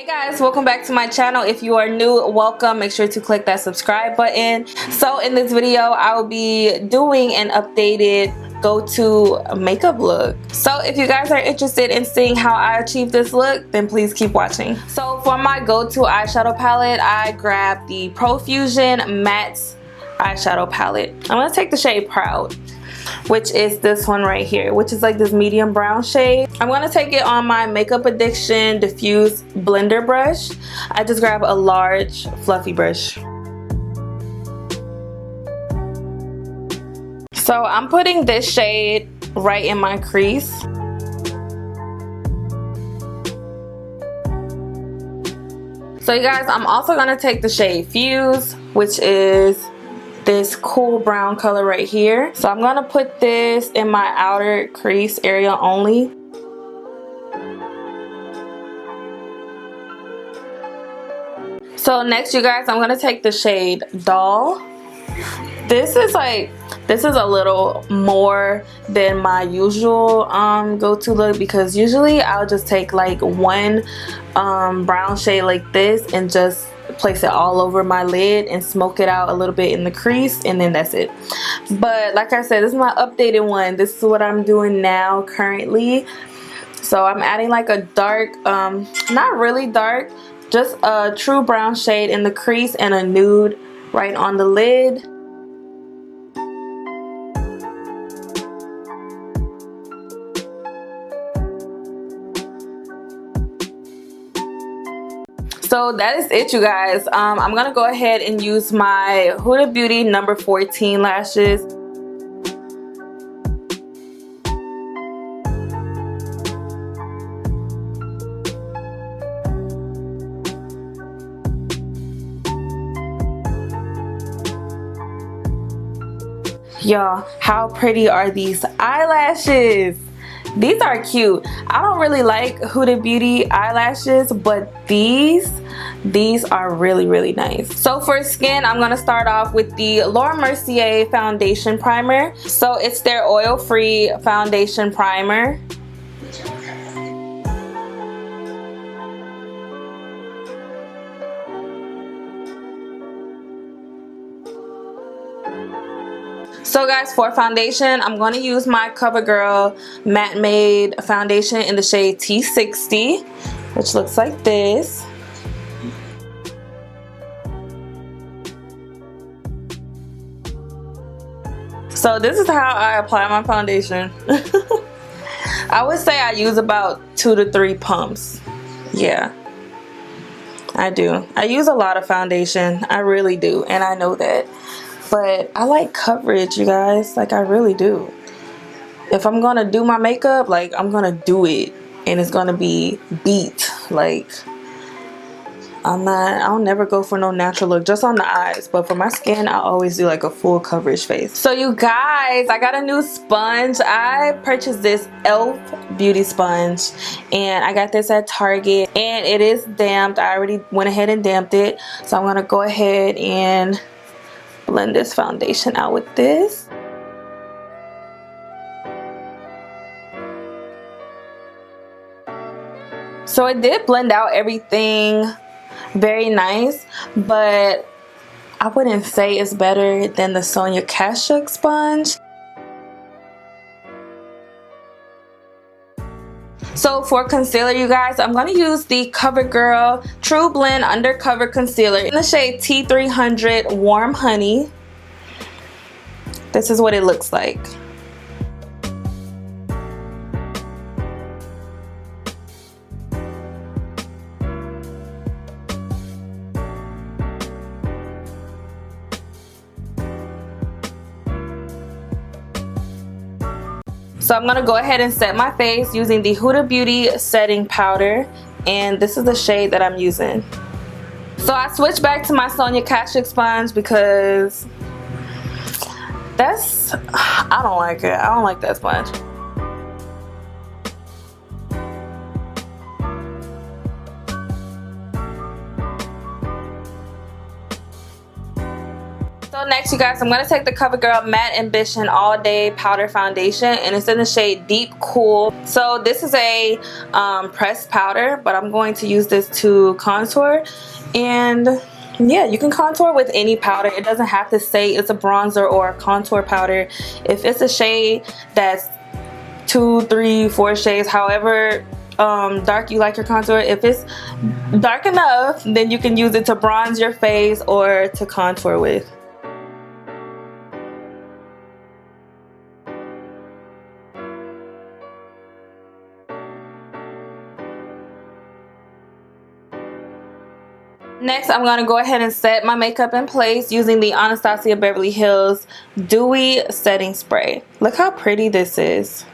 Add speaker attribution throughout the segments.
Speaker 1: Hey guys, welcome back to my channel. If you are new, welcome. Make sure to click that subscribe button. So in this video, I will be doing an updated go-to makeup look. So if you guys are interested in seeing how I achieve this look, then please keep watching. So for my go-to eyeshadow palette, I grabbed the Profusion Matte eyeshadow palette. I'm gonna take the shade Proud, which is this one right here, which is like this medium brown shade. I'm gonna take it on my Makeup Addiction Diffuse Blender brush. I just grab a large fluffy brush. So I'm putting this shade right in my crease. So you guys, I'm also gonna take the shade Fuse, which is this cool brown color right here. So I'm gonna put this in my outer crease area only. So next, you guys, I'm gonna take the shade Doll. This is a little more than my usual go-to look, because usually I'll just take like one brown shade like this and just place it all over my lid and smoke it out a little bit in the crease, and then that's it. But like I said, this is my updated one. This is what I'm doing now currently. So I'm adding like a dark, not really dark, just a true brown shade in the crease and a nude right on the lid. So that is it, you guys. I'm gonna go ahead and use my Huda Beauty number 14 lashes. Y'all, how pretty are these eyelashes? These are cute. I don't really like Huda Beauty eyelashes, but these are really nice. So for skin, I'm gonna start off with the Laura Mercier foundation primer. So it's their oil-free foundation primer. So guys, for foundation, I'm going to use my Covergirl Matte Made foundation in the shade T60, which looks like this. So this is how I apply my foundation. I would say I use about 2 to 3 pumps. Yeah, I do. I use a lot of foundation. I really do, and I know that. But I like coverage, you guys. Like, I really do. If I'm gonna do my makeup, like, I'm gonna do it, and it's gonna be beat. Like, I'll never go for no natural look, just on the eyes. But for my skin, I always do like a full coverage face. So you guys, I got a new sponge. I purchased this e.l.f. beauty sponge, and I got this at Target, and it is damped. I already went ahead and damped it. So I'm gonna go ahead and blend this foundation out with this. So it did blend out everything very nice, but I wouldn't say it's better than the Sonia Kashuk sponge. So for concealer, you guys, I'm going to use the Covergirl True Blend Undercover Concealer in the shade T300 Warm Honey. This is what it looks like. So I'm going to go ahead and set my face using the Huda Beauty setting powder, and this is the shade that I'm using. So I switched back to my Sonia Kashuk sponge because I don't like it. I don't like that sponge. So So next, you guys, I'm going to take the CoverGirl Matte Ambition All Day Powder Foundation, and it's in the shade Deep Cool. So this is a pressed powder, but I'm going to use this to contour. And yeah, you can contour with any powder. It doesn't have to say it's a bronzer or a contour powder. If it's a shade that's 2, 3, 4 shades, however dark you like your contour, if it's dark enough, then you can use it to bronze your face or to contour with. Next, I'm going to go ahead and set my makeup in place using the Anastasia Beverly Hills Dewy Setting Spray. Look how pretty this is.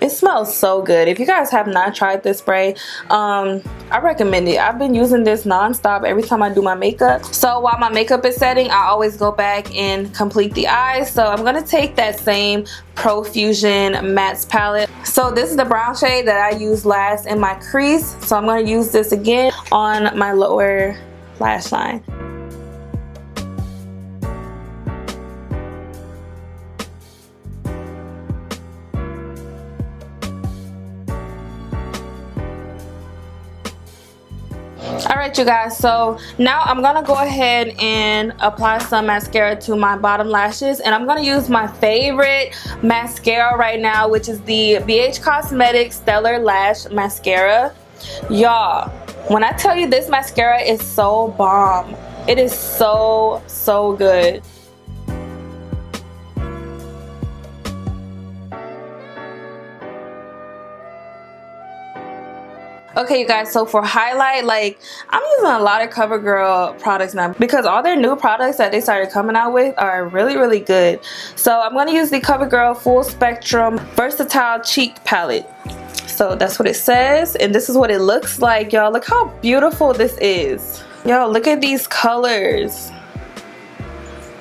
Speaker 1: It smells so good. If you guys have not tried this spray, I recommend it. I've been using this non-stop every time I do my makeup. So while my makeup is setting, I always go back and complete the eyes. So I'm going to take that same Profusion Mattes palette. So this is the brown shade that I used last in my crease. So I'm going to use this again on my lower lash line. Alright, you guys, so now I'm gonna go ahead and apply some mascara to my bottom lashes, and I'm gonna use my favorite mascara right now, which is the BH Cosmetics Stellar Lash Mascara. Y'all, when I tell you this mascara is so bomb, it is so good. Okay, you guys, so for highlight, like, I'm using a lot of CoverGirl products now because all their new products that they started coming out with are really good. So I'm going to use the CoverGirl Full Spectrum Versatile Cheek Palette. So that's what it says, and this is what it looks like, y'all. Look how beautiful this is. Y'all, look at these colors.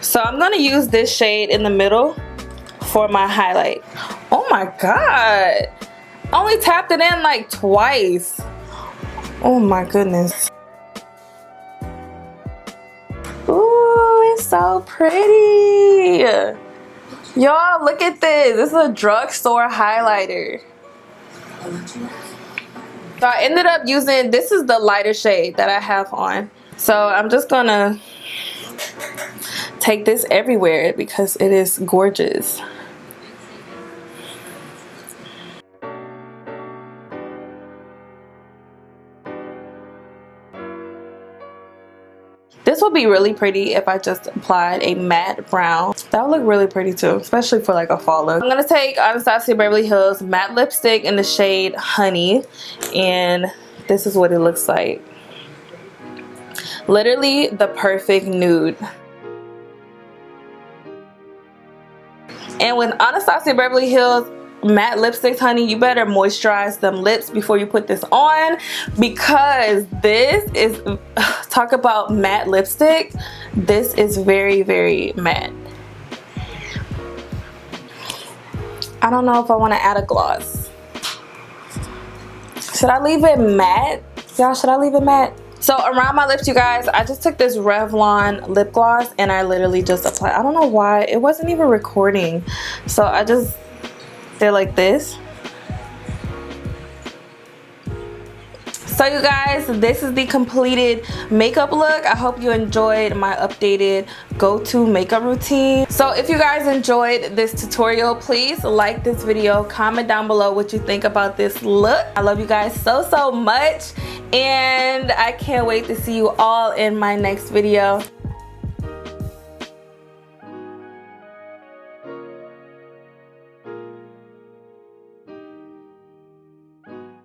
Speaker 1: So I'm going to use this shade in the middle for my highlight. Oh my god. I only tapped it in like twice. Oh my goodness. Ooh, it's so pretty. Y'all, look at this. This is a drugstore highlighter. So I ended up using, this is the lighter shade that I have on. So I'm just gonna take this everywhere because it is gorgeous. This would be really pretty if I just applied a matte brown. That would look really pretty too, especially for like a fall look. I'm gonna take Anastasia Beverly Hills matte lipstick in the shade Honey, and this is what it looks like. Literally the perfect nude. And with Anastasia Beverly Hills matte lipsticks, honey, you better moisturize them lips before you put this on, because this is, talk about matte lipstick, this is very matte. I don't know if I want to add a gloss. Should I leave it matte? Y'all, should I leave it matte? So around my lips, you guys, I just took this Revlon lip gloss and I literally just applied. I don't know why, it wasn't even recording, so I just did like this. So you guys, this is the completed makeup look. I hope you enjoyed my updated go-to makeup routine. So if you guys enjoyed this tutorial, please like this video, comment down below what you think about this look. I love you guys so much, and I can't wait to see you all in my next video.